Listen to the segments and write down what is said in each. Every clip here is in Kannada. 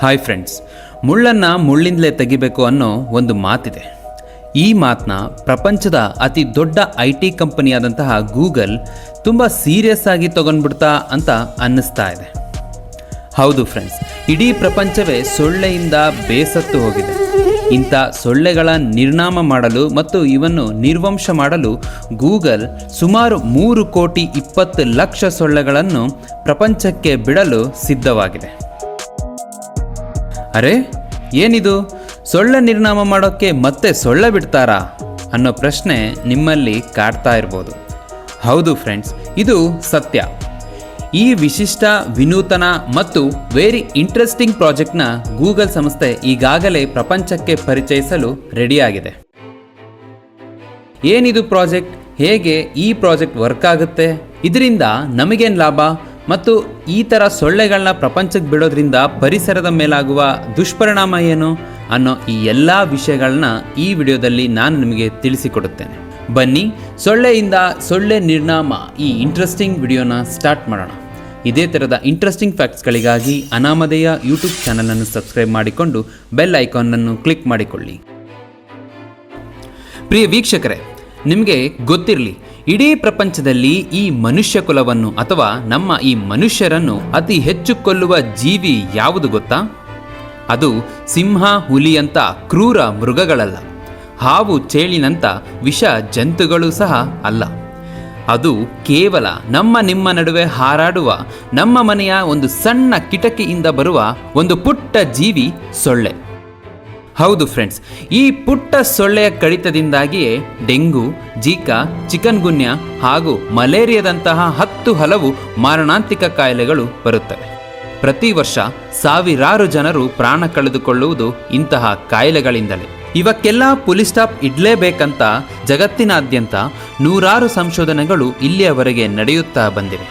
ಹಾಯ್ ಫ್ರೆಂಡ್ಸ್, ಮುಳ್ಳನ್ನು ಮುಳ್ಳಿಂದಲೇ ತೆಗಿಬೇಕು ಅನ್ನೋ ಒಂದು ಮಾತಿದೆ. ಈ ಮಾತನ್ನ ಪ್ರಪಂಚದ ಅತಿ ದೊಡ್ಡ IT ಕಂಪನಿಯಾದಂತಹ ಗೂಗಲ್ ತುಂಬ ಸೀರಿಯಸ್ ಆಗಿ ತಗೊಂಡ್ಬಿಡ್ತಾ ಅಂತ ಅನ್ನಿಸ್ತಾ ಇದೆ. ಹೌದು ಫ್ರೆಂಡ್ಸ್, ಇಡೀ ಪ್ರಪಂಚವೇ ಸೊಳ್ಳೆಯಿಂದ ಬೇಸತ್ತು ಹೋಗಿದೆ. ಇಂಥ ಸೊಳ್ಳೆಗಳ ನಿರ್ನಾಮ ಮಾಡಲು ಮತ್ತು ಇವನ್ನು ನಿರ್ವಂಶ ಮಾಡಲು ಗೂಗಲ್ ಸುಮಾರು 3,20,00,000 ಸೊಳ್ಳೆಗಳನ್ನು ಪ್ರಪಂಚಕ್ಕೆ ಬಿಡಲು ಸಿದ್ಧವಾಗಿದೆ. ಅರೆ, ಏನಿದು? ಸೊಳ್ಳೆ ನಿರ್ನಾಮ ಮಾಡೋಕ್ಕೆ ಮತ್ತೆ ಸೊಳ್ಳೆ ಬಿಡ್ತಾರಾ ಅನ್ನೋ ಪ್ರಶ್ನೆ ನಿಮ್ಮಲ್ಲಿ ಕಾಡ್ತಾ ಇರ್ಬೋದು. ಹೌದು ಫ್ರೆಂಡ್ಸ್, ಇದು ಸತ್ಯ. ಈ ವಿಶಿಷ್ಟ, ವಿನೂತನ ಮತ್ತು ವೆರಿ ಇಂಟ್ರೆಸ್ಟಿಂಗ್ ಪ್ರಾಜೆಕ್ಟ್ನ ಗೂಗಲ್ ಸಂಸ್ಥೆ ಈಗಾಗಲೇ ಪ್ರಪಂಚಕ್ಕೆ ಪರಿಚಯಿಸಲು ರೆಡಿಯಾಗಿದೆ. ಏನಿದು ಪ್ರಾಜೆಕ್ಟ್? ಹೇಗೆ ಈ ಪ್ರಾಜೆಕ್ಟ್ ವರ್ಕ್ ಆಗುತ್ತೆ? ಇದರಿಂದ ನಮಗೇನು ಲಾಭ? ಮತ್ತು ಈ ಥರ ಸೊಳ್ಳೆಗಳನ್ನ ಪ್ರಪಂಚಕ್ಕೆ ಬಿಡೋದ್ರಿಂದ ಪರಿಸರದ ಮೇಲಾಗುವ ದುಷ್ಪರಿಣಾಮ ಏನು ಅನ್ನೋ ಈ ಎಲ್ಲ ವಿಷಯಗಳನ್ನ ಈ ವಿಡಿಯೋದಲ್ಲಿ ನಾನು ನಿಮಗೆ ತಿಳಿಸಿಕೊಡುತ್ತೇನೆ. ಬನ್ನಿ, ಸೊಳ್ಳೆಯಿಂದ ಸೊಳ್ಳೆ ನಿರ್ನಾಮ ಈ ಇಂಟ್ರೆಸ್ಟಿಂಗ್ ವಿಡಿಯೋನ ಸ್ಟಾರ್ಟ್ ಮಾಡೋಣ. ಇದೇ ಥರದ ಇಂಟ್ರೆಸ್ಟಿಂಗ್ ಫ್ಯಾಕ್ಟ್ಸ್ಗಳಿಗಾಗಿ ಅನಾಮಧೇಯ ಯೂಟ್ಯೂಬ್ ಚಾನಲನ್ನು ಸಬ್ಸ್ಕ್ರೈಬ್ ಮಾಡಿಕೊಂಡು ಬೆಲ್ ಐಕಾನನ್ನು ಕ್ಲಿಕ್ ಮಾಡಿಕೊಳ್ಳಿ. ಪ್ರಿಯ ವೀಕ್ಷಕರೇ, ನಿಮಗೆ ಗೊತ್ತಿರಲಿ, ಇಡೀ ಪ್ರಪಂಚದಲ್ಲಿ ಈ ಮನುಷ್ಯ ಕುಲವನ್ನು ಅಥವಾ ನಮ್ಮ ಈ ಮನುಷ್ಯರನ್ನು ಅತಿ ಹೆಚ್ಚು ಕೊಲ್ಲುವ ಜೀವಿ ಯಾವುದು ಗೊತ್ತಾ? ಅದು ಸಿಂಹ, ಹುಲಿಯಂಥ ಕ್ರೂರ ಮೃಗಗಳಲ್ಲ, ಹಾವು, ಚೇಳಿನಂಥ ವಿಷ ಜಂತುಗಳು ಸಹ ಅಲ್ಲ. ಅದು ಕೇವಲ ನಿಮ್ಮ ನಡುವೆ ಹಾರಾಡುವ, ನಮ್ಮ ಮನೆಯ ಒಂದು ಸಣ್ಣ ಕಿಟಕಿಯಿಂದ ಬರುವ ಒಂದು ಪುಟ್ಟ ಜೀವಿ ಸೊಳ್ಳೆ. ಹೌದು ಫ್ರೆಂಡ್ಸ್, ಈ ಪುಟ್ಟ ಸೊಳ್ಳೆಯ ಕಡಿತದಿಂದಾಗಿಯೇ ಡೆಂಗು, ಜೀಕಾ, ಚಿಕನ್ಗುನ್ಯಾ ಹಾಗೂ ಮಲೇರಿಯಾದಂತಹ 10 ಹಲವು ಮಾರಣಾಂತಿಕ ಕಾಯಿಲೆಗಳು ಬರುತ್ತವೆ. ಪ್ರತಿ ವರ್ಷ ಸಾವಿರಾರು ಜನರು ಪ್ರಾಣ ಕಳೆದುಕೊಳ್ಳುವುದು ಇಂತಹ ಕಾಯಿಲೆಗಳಿಂದಲೇ. ಇವಕ್ಕೆಲ್ಲ ಪುಲಿ ಸ್ಟಾಪ್ ಇಡಲೇಬೇಕಂತ ಜಗತ್ತಿನಾದ್ಯಂತ ನೂರಾರು ಸಂಶೋಧನೆಗಳು ಇಲ್ಲಿಯವರೆಗೆ ನಡೆಯುತ್ತಾ ಬಂದಿವೆ.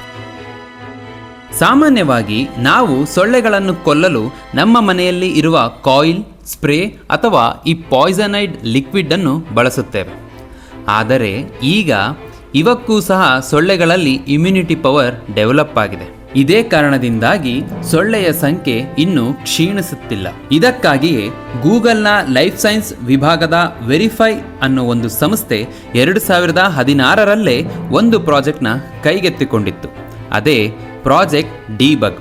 ಸಾಮಾನ್ಯವಾಗಿ ನಾವು ಸೊಳ್ಳೆಗಳನ್ನು ಕೊಲ್ಲಲು ನಮ್ಮ ಮನೆಯಲ್ಲಿ ಇರುವ ಕಾಯಿಲ್, ಸ್ಪ್ರೇ ಅಥವಾ ಈ ಪಾಯ್ಸನೈಡ್ ಲಿಕ್ವಿಡ್ ಅನ್ನು ಬಳಸುತ್ತೇವೆ. ಆದರೆ ಈಗ ಇವಕ್ಕೂ ಸಹ ಸೊಳ್ಳೆಗಳಲ್ಲಿ ಇಮ್ಯುನಿಟಿ ಪವರ್ ಡೆವಲಪ್ ಆಗಿದೆ. ಇದೇ ಕಾರಣದಿಂದಾಗಿ ಸೊಳ್ಳೆಯ ಸಂಖ್ಯೆ ಇನ್ನೂ ಕ್ಷೀಣಿಸುತ್ತಿಲ್ಲ. ಇದಕ್ಕಾಗಿಯೇ ಗೂಗಲ್ನ ಲೈಫ್ ಸೈನ್ಸ್ ವಿಭಾಗದ ವೆರಿಫೈ ಅನ್ನೋ ಒಂದು ಸಂಸ್ಥೆ 2016ರಲ್ಲೇ ಒಂದು ಪ್ರಾಜೆಕ್ಟ್ನ ಕೈಗೆತ್ತಿಕೊಂಡಿತ್ತು. ಅದೇ ಪ್ರಾಜೆಕ್ಟ್ ಡಿಬಗ್.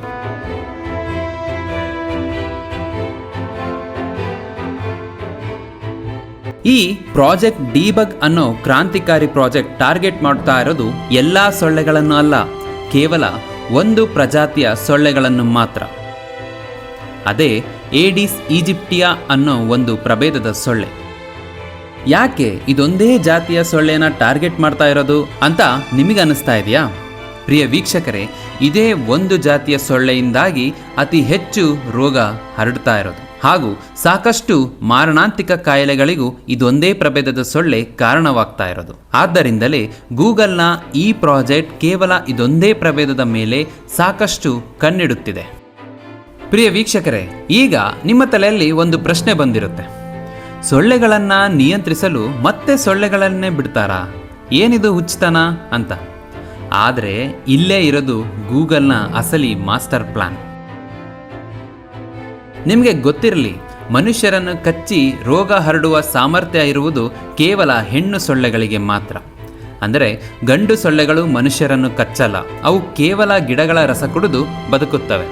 ಈ ಪ್ರಾಜೆಕ್ಟ್ ಡಿಬಗ್ ಅನ್ನೋ ಕ್ರಾಂತಿಕಾರಿ ಪ್ರಾಜೆಕ್ಟ್ ಟಾರ್ಗೆಟ್ ಮಾಡ್ತಾ ಇರೋದು ಎಲ್ಲ ಸೊಳ್ಳೆಗಳನ್ನು ಅಲ್ಲ, ಕೇವಲ ಒಂದು ಪ್ರಜಾತಿಯ ಸೊಳ್ಳೆಗಳನ್ನು ಮಾತ್ರ. ಅದೇ ಏಡಿಸ್ ಈಜಿಪ್ಟಿಯಾ ಅನ್ನೋ ಒಂದು ಪ್ರಭೇದದ ಸೊಳ್ಳೆ. ಯಾಕೆ ಇದೊಂದೇ ಜಾತಿಯ ಸೊಳ್ಳೆನ ಟಾರ್ಗೆಟ್ ಮಾಡ್ತಾ ಇರೋದು ಅಂತ ನಿಮಗನ್ನಿಸ್ತಾ ಇದೆಯಾ? ಪ್ರಿಯ ವೀಕ್ಷಕರೇ, ಇದೇ ಒಂದು ಜಾತಿಯ ಸೊಳ್ಳೆಯಿಂದಾಗಿ ಅತಿ ಹೆಚ್ಚು ರೋಗ ಹರಡ್ತಾ ಇರೋದು ಹಾಗೂ ಸಾಕಷ್ಟು ಮಾರಣಾಂತಿಕ ಕಾಯಿಲೆಗಳಿಗೂ ಇದೊಂದೇ ಪ್ರಭೇದದ ಸೊಳ್ಳೆ ಕಾರಣವಾಗ್ತಾ ಇರೋದು. ಆದ್ದರಿಂದಲೇ ಗೂಗಲ್ನ ಈ ಪ್ರಾಜೆಕ್ಟ್ ಕೇವಲ ಇದೊಂದೇ ಪ್ರಭೇದದ ಮೇಲೆ ಸಾಕಷ್ಟು ಕಣ್ಣಿಡುತ್ತಿದೆ. ಪ್ರಿಯ ವೀಕ್ಷಕರೇ, ಈಗ ನಿಮ್ಮ ತಲೆಯಲ್ಲಿ ಒಂದು ಪ್ರಶ್ನೆ ಬಂದಿರುತ್ತೆ. ಸೊಳ್ಳೆಗಳನ್ನು ನಿಯಂತ್ರಿಸಲು ಮತ್ತೆ ಸೊಳ್ಳೆಗಳನ್ನೇ ಬಿಡ್ತಾರಾ? ಏನಿದು ಹುಚ್ಚುತನ ಅಂತ. ಆದರೆ ಇಲ್ಲೇ ಇರೋದು ಗೂಗಲ್ನ ಅಸಲಿ ಮಾಸ್ಟರ್ ಪ್ಲಾನ್. ನಿಮಗೆ ಗೊತ್ತಿರಲಿ, ಮನುಷ್ಯರನ್ನು ಕಚ್ಚಿ ರೋಗ ಹರಡುವ ಸಾಮರ್ಥ್ಯ ಇರುವುದು ಕೇವಲ ಹೆಣ್ಣು ಸೊಳ್ಳೆಗಳಿಗೆ ಮಾತ್ರ. ಅಂದರೆ ಗಂಡು ಸೊಳ್ಳೆಗಳು ಮನುಷ್ಯರನ್ನು ಕಚ್ಚಲ್ಲ, ಅವು ಕೇವಲ ಗಿಡಗಳ ರಸ ಕುಡಿದು ಬದುಕುತ್ತವೆ.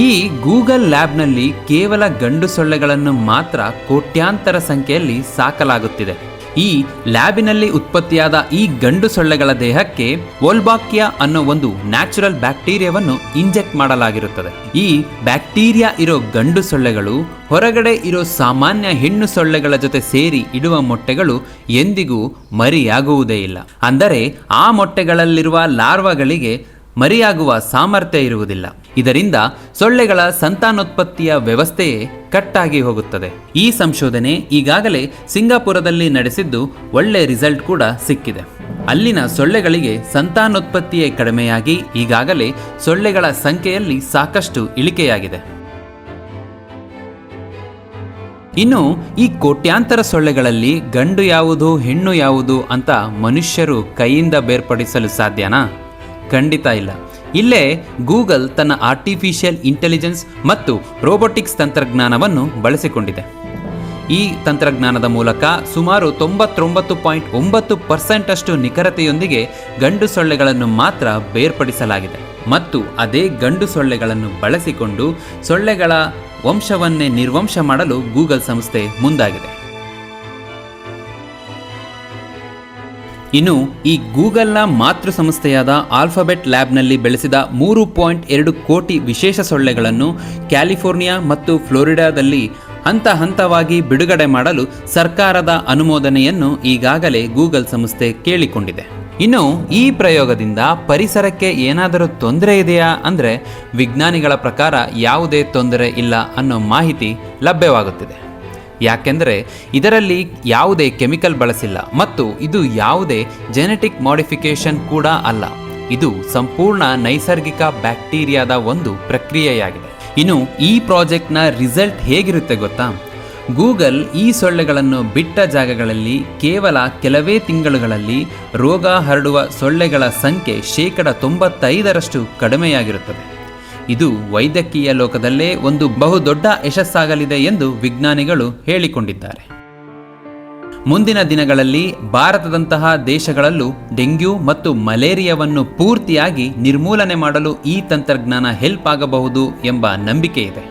ಈ ಗೂಗಲ್ ಲ್ಯಾಬ್ನಲ್ಲಿ ಕೇವಲ ಗಂಡು ಸೊಳ್ಳೆಗಳನ್ನು ಮಾತ್ರ ಕೋಟ್ಯಾಂತರ ಸಂಖ್ಯೆಯಲ್ಲಿ ಸಾಕಲಾಗುತ್ತಿದೆ. ಈ ಲ್ಯಾಬಿನಲ್ಲಿ ಉತ್ಪತ್ತಿಯಾದ ಈ ಗಂಡು ಸೊಳ್ಳೆಗಳ ದೇಹಕ್ಕೆ ವೋಲ್ಬಾಕಿಯಾ ಅನ್ನೋ ಒಂದು ನ್ಯಾಚುರಲ್ ಬ್ಯಾಕ್ಟೀರಿಯಾವನ್ನು ಇಂಜೆಕ್ಟ್ ಮಾಡಲಾಗಿರುತ್ತದೆ. ಈ ಬ್ಯಾಕ್ಟೀರಿಯಾ ಇರೋ ಗಂಡು ಸೊಳ್ಳೆಗಳು ಹೊರಗಡೆ ಇರೋ ಸಾಮಾನ್ಯ ಹೆಣ್ಣು ಸೊಳ್ಳೆಗಳ ಜೊತೆ ಸೇರಿ ಇಡುವ ಮೊಟ್ಟೆಗಳು ಎಂದಿಗೂ ಮರಿಯಾಗುವುದೇ ಇಲ್ಲ. ಅಂದರೆ ಆ ಮೊಟ್ಟೆಗಳಲ್ಲಿರುವ ಲಾರ್ವಾಗಳಿಗೆ ಮರಿಯಾಗುವ ಸಾಮರ್ಥ್ಯ ಇರುವುದಿಲ್ಲ. ಇದರಿಂದ ಸೊಳ್ಳೆಗಳ ಸಂತಾನೋತ್ಪತ್ತಿಯ ವ್ಯವಸ್ಥೆಯೇ ಕಟ್ಟಾಗಿ ಹೋಗುತ್ತದೆ. ಈ ಸಂಶೋಧನೆ ಈಗಾಗಲೇ ಸಿಂಗಾಪುರದಲ್ಲಿ ನಡೆಸಿದ್ದು ಒಳ್ಳೆ ರಿಸಲ್ಟ್ ಕೂಡ ಸಿಕ್ಕಿದೆ. ಅಲ್ಲಿನ ಸೊಳ್ಳೆಗಳಿಗೆ ಸಂತಾನೋತ್ಪತ್ತಿಯೇ ಕಡಿಮೆಯಾಗಿ ಈಗಾಗಲೇ ಸೊಳ್ಳೆಗಳ ಸಂಖ್ಯೆಯಲ್ಲಿ ಸಾಕಷ್ಟು ಇಳಿಕೆಯಾಗಿದೆ. ಇನ್ನು ಈ ಕೋಟ್ಯಾಂತರ ಸೊಳ್ಳೆಗಳಲ್ಲಿ ಗಂಡು ಯಾವುದು, ಹೆಣ್ಣು ಯಾವುದು ಅಂತ ಮನುಷ್ಯರು ಕೈಯಿಂದ ಬೇರ್ಪಡಿಸಲು ಸಾಧ್ಯನಾ? ಖಂಡಿತ ಇಲ್ಲ. ಇಲ್ಲೇ ಗೂಗಲ್ ತನ್ನ ಆರ್ಟಿಫಿಷಿಯಲ್ ಇಂಟೆಲಿಜೆನ್ಸ್ ಮತ್ತು ರೋಬೋಟಿಕ್ಸ್ ತಂತ್ರಜ್ಞಾನವನ್ನು ಬಳಸಿಕೊಂಡಿದೆ. ಈ ತಂತ್ರಜ್ಞಾನದ ಮೂಲಕ ಸುಮಾರು 99.9% ಅಷ್ಟು ನಿಖರತೆಯೊಂದಿಗೆ ಗಂಡು ಸೊಳ್ಳೆಗಳನ್ನು ಮಾತ್ರ ಬೇರ್ಪಡಿಸಲಾಗಿದೆ ಮತ್ತು ಅದೇ ಗಂಡು ಸೊಳ್ಳೆಗಳನ್ನು ಬಳಸಿಕೊಂಡು ಸೊಳ್ಳೆಗಳ ವಂಶವನ್ನೇ ನಿರ್ವಂಶ ಮಾಡಲು ಗೂಗಲ್ ಸಂಸ್ಥೆ ಮುಂದಾಗಿದೆ. ಇನ್ನು ಈ ಗೂಗಲ್ನ ಮಾತೃ ಸಂಸ್ಥೆಯಾದ ಆಲ್ಫಾಬೆಟ್ ಲ್ಯಾಬ್ನಲ್ಲಿ ಬೆಳೆಸಿದ 3.2 ಕೋಟಿ ವಿಶೇಷ ಸೊಳ್ಳೆಗಳನ್ನು ಕ್ಯಾಲಿಫೋರ್ನಿಯಾ ಮತ್ತು ಫ್ಲೋರಿಡಾದಲ್ಲಿ ಹಂತ ಹಂತವಾಗಿ ಬಿಡುಗಡೆ ಮಾಡಲು ಸರ್ಕಾರದ ಅನುಮೋದನೆಯನ್ನು ಈಗಾಗಲೇ ಗೂಗಲ್ ಸಂಸ್ಥೆ ಕೇಳಿಕೊಂಡಿದೆ. ಇನ್ನು ಈ ಪ್ರಯೋಗದಿಂದ ಪರಿಸರಕ್ಕೆ ಏನಾದರೂ ತೊಂದರೆ ಇದೆಯಾ ಅಂದರೆ ವಿಜ್ಞಾನಿಗಳ ಪ್ರಕಾರ ಯಾವುದೇ ತೊಂದರೆ ಇಲ್ಲ ಅನ್ನೋ ಮಾಹಿತಿ ಲಭ್ಯವಾಗುತ್ತಿದೆ. ಯಾಕೆಂದರೆ ಇದರಲ್ಲಿ ಯಾವುದೇ ಕೆಮಿಕಲ್ ಬಳಸಿಲ್ಲ ಮತ್ತು ಇದು ಯಾವುದೇ ಜೆನೆಟಿಕ್ ಮಾಡಿಫಿಕೇಶನ್ ಕೂಡ ಅಲ್ಲ. ಇದು ಸಂಪೂರ್ಣ ನೈಸರ್ಗಿಕ ಬ್ಯಾಕ್ಟೀರಿಯಾದ ಒಂದು ಪ್ರಕ್ರಿಯೆಯಾಗಿದೆ. ಇನ್ನು ಈ ಪ್ರಾಜೆಕ್ಟ್ನ ರಿಸಲ್ಟ್ ಹೇಗಿರುತ್ತೆ ಗೊತ್ತಾ? ಗೂಗಲ್ ಈ ಸೊಳ್ಳೆಗಳನ್ನು ಬಿಟ್ಟ ಜಾಗಗಳಲ್ಲಿ ಕೇವಲ ಕೆಲವೇ ತಿಂಗಳುಗಳಲ್ಲಿ ರೋಗ ಹರಡುವ ಸೊಳ್ಳೆಗಳ ಸಂಖ್ಯೆ 95% ಕಡಿಮೆಯಾಗಿರುತ್ತದೆ. ಇದು ವೈದ್ಯಕೀಯ ಲೋಕದಲ್ಲೇ ಒಂದು ಬಹುದೊಡ್ಡ ಯಶಸ್ಸಾಗಲಿದೆ ಎಂದು ವಿಜ್ಞಾನಿಗಳು ಹೇಳಿಕೊಂಡಿದ್ದಾರೆ. ಮುಂದಿನ ದಿನಗಳಲ್ಲಿ ಭಾರತದಂತಹ ದೇಶಗಳಲ್ಲೂ ಡೆಂಗ್ಯೂ ಮತ್ತು ಮಲೇರಿಯಾವನ್ನು ಪೂರ್ತಿಯಾಗಿ ನಿರ್ಮೂಲನೆ ಮಾಡಲು ಈ ತಂತ್ರಜ್ಞಾನ ಹೆಲ್ಪ್ ಆಗಬಹುದು ಎಂಬ ನಂಬಿಕೆ ಇದೆ.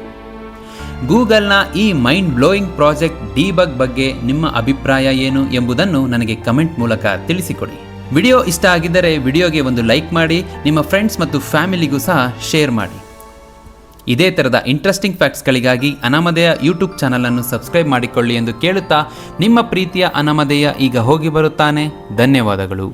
ಗೂಗಲ್ನ ಈ ಮೈಂಡ್ ಬ್ಲೋಯಿಂಗ್ ಪ್ರಾಜೆಕ್ಟ್ ಡಿಬಗ್ ಬಗ್ಗೆ ನಿಮ್ಮ ಅಭಿಪ್ರಾಯ ಏನು ಎಂಬುದನ್ನು ನನಗೆ ಕಮೆಂಟ್ ಮೂಲಕ ತಿಳಿಸಿಕೊಡಿ. ವಿಡಿಯೋ ಇಷ್ಟ ಆಗಿದ್ದರೆ ವಿಡಿಯೋಗೆ ಒಂದು ಲೈಕ್ ಮಾಡಿ, ನಿಮ್ಮ ಫ್ರೆಂಡ್ಸ್ ಮತ್ತು ಫ್ಯಾಮಿಲಿಗೂ ಸಹ ಶೇರ್ ಮಾಡಿ. ಇದೇ ಥರದ ಇಂಟ್ರೆಸ್ಟಿಂಗ್ ಫ್ಯಾಕ್ಟ್ಸ್ಗಳಿಗಾಗಿ ಅನಾಮಧೇಯ ಯೂಟ್ಯೂಬ್ ಚಾನಲನ್ನು ಸಬ್ಸ್ಕ್ರೈಬ್ ಮಾಡಿಕೊಳ್ಳಿ ಎಂದು ಕೇಳುತ್ತಾ ನಿಮ್ಮ ಪ್ರೀತಿಯ ಅನಾಮಧೇಯ ಈಗ ಹೋಗಿ ಬರುತ್ತಾನೆ. ಧನ್ಯವಾದಗಳು.